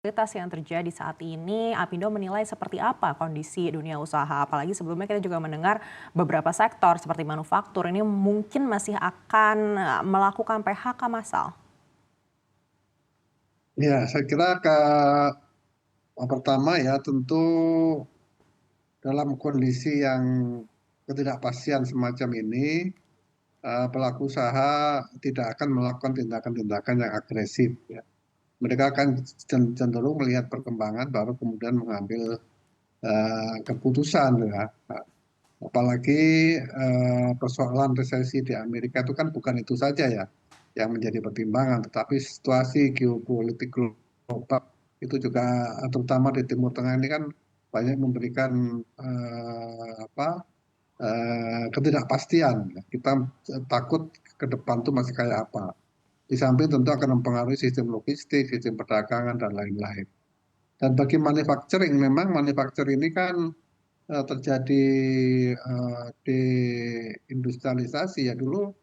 Yang terjadi saat ini, Apindo menilai seperti apa kondisi dunia usaha? Apalagi sebelumnya kita juga mendengar beberapa sektor seperti manufaktur ini mungkin masih akan melakukan PHK massal. Ya, saya kira pertama ya tentu dalam kondisi yang ketidakpastian semacam ini, pelaku usaha tidak akan melakukan tindakan-tindakan yang agresif. Ya. Mereka akan cenderung melihat perkembangan baru kemudian mengambil keputusan. Ya. Apalagi persoalan resesi di Amerika itu kan bukan itu saja ya yang menjadi pertimbangan, tetapi situasi geopolitik global itu juga terutama di Timur Tengah ini kan banyak memberikan ketidakpastian. Kita takut ke depan tuh masih kayak apa. Di samping tentu akan mempengaruhi sistem logistik, sistem perdagangan dan lain-lain. Dan bagi manufacturing, memang manufacturing ini kan terjadi deindustrialisasi ya dulu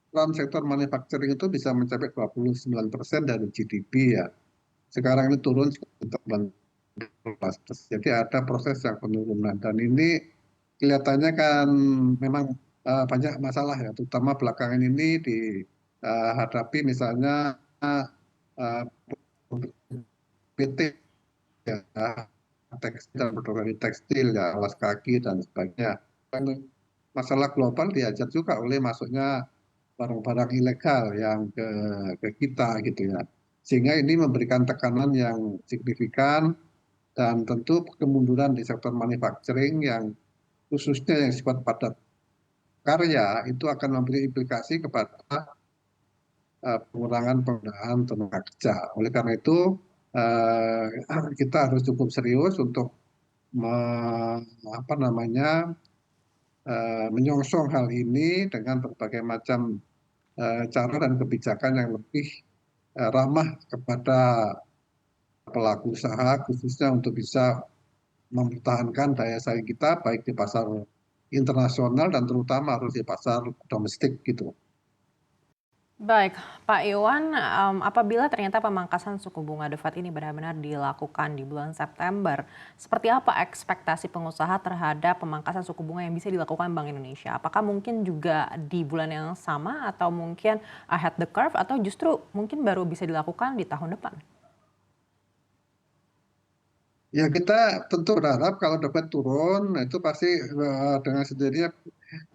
dalam sektor manufacturing itu bisa mencapai 29% dari GDP ya. Sekarang ini turun sekitar 18%. Jadi ada proses yang penurunan dan ini kelihatannya kan memang banyak masalah ya, terutama belakangan ini dihadapi misalnya uh, PT ya, tekstil, produksi tekstil ya, alas kaki dan sebagainya. Kan masalah global diajar juga oleh masuknya barang-barang ilegal yang ke kita gitu ya. Sehingga ini memberikan tekanan yang signifikan dan tentu kemunduran di sektor manufacturing yang khususnya yang sifat padat karya itu akan memberi implikasi kepada pengurangan penggunaan tenaga kerja. Oleh karena itu kita harus cukup serius untuk apa namanya menyongsong hal ini dengan berbagai macam cara dan kebijakan yang lebih ramah kepada pelaku usaha khususnya untuk bisa mempertahankan daya saing kita baik di pasar internasional dan terutama harus di pasar domestik gitu. Baik, Pak Iwan, apabila ternyata pemangkasan suku bunga The Fed ini benar-benar dilakukan di bulan September, seperti apa ekspektasi pengusaha terhadap pemangkasan suku bunga yang bisa dilakukan Bank Indonesia? Apakah mungkin juga di bulan yang sama atau mungkin ahead the curve atau justru mungkin baru bisa dilakukan di tahun depan? Ya kita tentu berharap kalau dapat turun itu pasti dengan sendirinya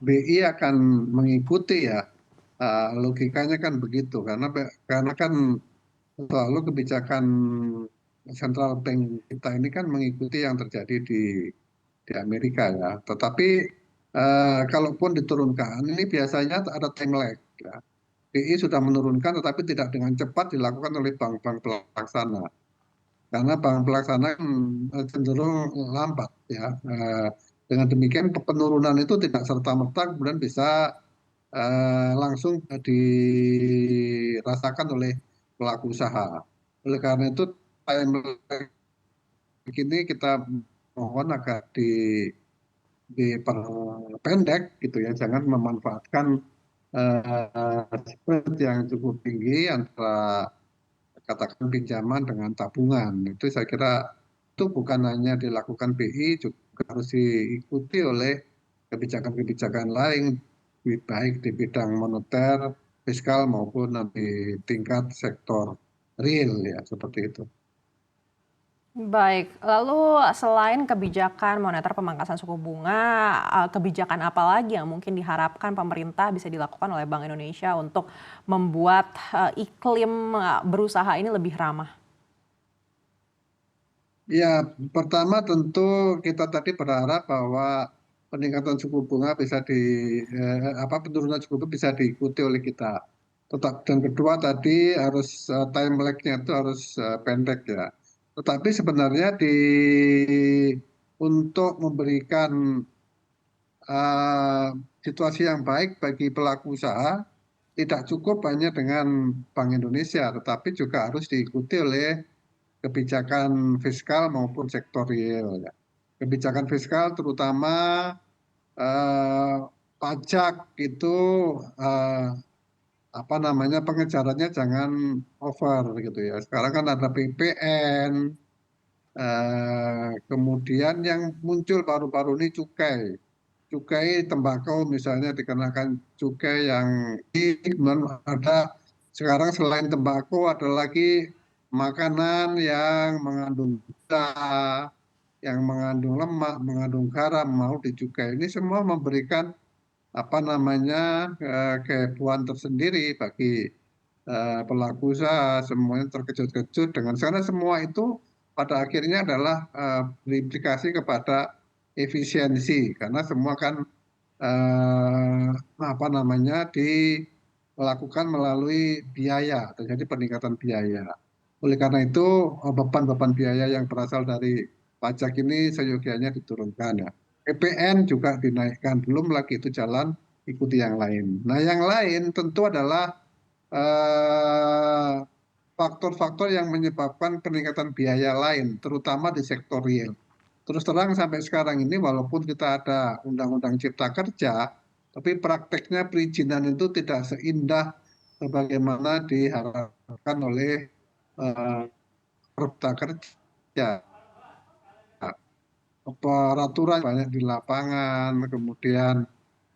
BI akan mengikuti ya. Logikanya kan begitu karena kan selalu kebijakan central bank kita ini kan mengikuti yang terjadi di Amerika ya. Tetapi kalaupun diturunkan ini biasanya ada time lag ya. BI sudah menurunkan tetapi tidak dengan cepat dilakukan oleh bank-bank pelaksana. Karena bank pelaksana cenderung lambat ya. Dengan demikian penurunan itu tidak serta-merta kemudian bisa langsung dirasakan oleh pelaku usaha. Oleh karena itu time ini kita mohon agar diperpendek gitu ya, jangan memanfaatkan spread yang cukup tinggi antara katakan pinjaman dengan tabungan. Itu saya kira itu bukan hanya dilakukan BI, juga harus diikuti oleh kebijakan-kebijakan lain, baik di bidang moneter, fiskal maupun di tingkat sektor real ya seperti itu. Baik, lalu selain kebijakan moneter pemangkasan suku bunga, kebijakan apa lagi yang mungkin diharapkan pemerintah bisa dilakukan oleh Bank Indonesia untuk membuat iklim berusaha ini lebih ramah? Ya, pertama tentu kita tadi berharap bahwa peningkatan suku bunga bisa penurunan suku bunga bisa diikuti oleh kita. Dan kedua tadi harus time lag-nya itu harus pendek ya. Tetapi sebenarnya untuk memberikan eh, situasi yang baik bagi pelaku usaha tidak cukup hanya dengan Bank Indonesia, tetapi juga harus diikuti oleh kebijakan fiskal maupun sektorial. Ya. Kebijakan fiskal terutama eh, pajak itu eh, apa namanya pengejarannya jangan over gitu ya. Sekarang kan ada PPN, kemudian yang muncul baru-baru ini cukai. Cukai tembakau misalnya dikenakan cukai yang kemudian ada sekarang selain tembakau ada lagi makanan yang mengandung gula, yang mengandung lemak, mengandung garam mau dicukai. Ini semua memberikan apa namanya kehebohan tersendiri bagi pelaku usaha, semuanya terkejut-kejut dengan karena semua itu pada akhirnya adalah berimplikasi kepada efisiensi karena semua kan apa namanya dilakukan melalui biaya, terjadi peningkatan biaya. Oleh karena itu beban-beban biaya yang berasal dari pajak ini seyogianya diturunkan ya. PPN juga dinaikkan, belum lagi itu jalan ikuti yang lain. Nah, yang lain tentu adalah faktor-faktor yang menyebabkan peningkatan biaya lain, terutama di sektor real. Terus terang sampai sekarang ini walaupun kita ada Undang-Undang Cipta Kerja, tapi prakteknya perizinan itu tidak seindah sebagaimana diharapkan oleh eh, Cipta Kerja. Peraturan banyak di lapangan, kemudian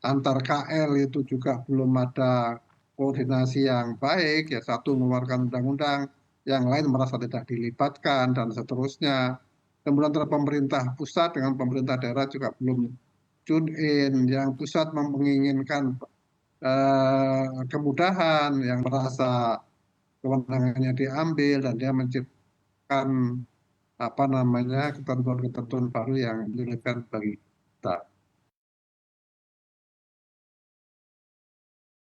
antar KL itu juga belum ada koordinasi yang baik, ya satu mengeluarkan undang-undang, yang lain merasa tidak dilibatkan, dan seterusnya. Kemudian antara pemerintah pusat dengan pemerintah daerah juga belum tune in, yang pusat menginginkan kemudahan, yang merasa kewenangannya diambil, dan dia menciptakan apa namanya ketentuan-ketentuan baru yang menyulitkan bagi kita.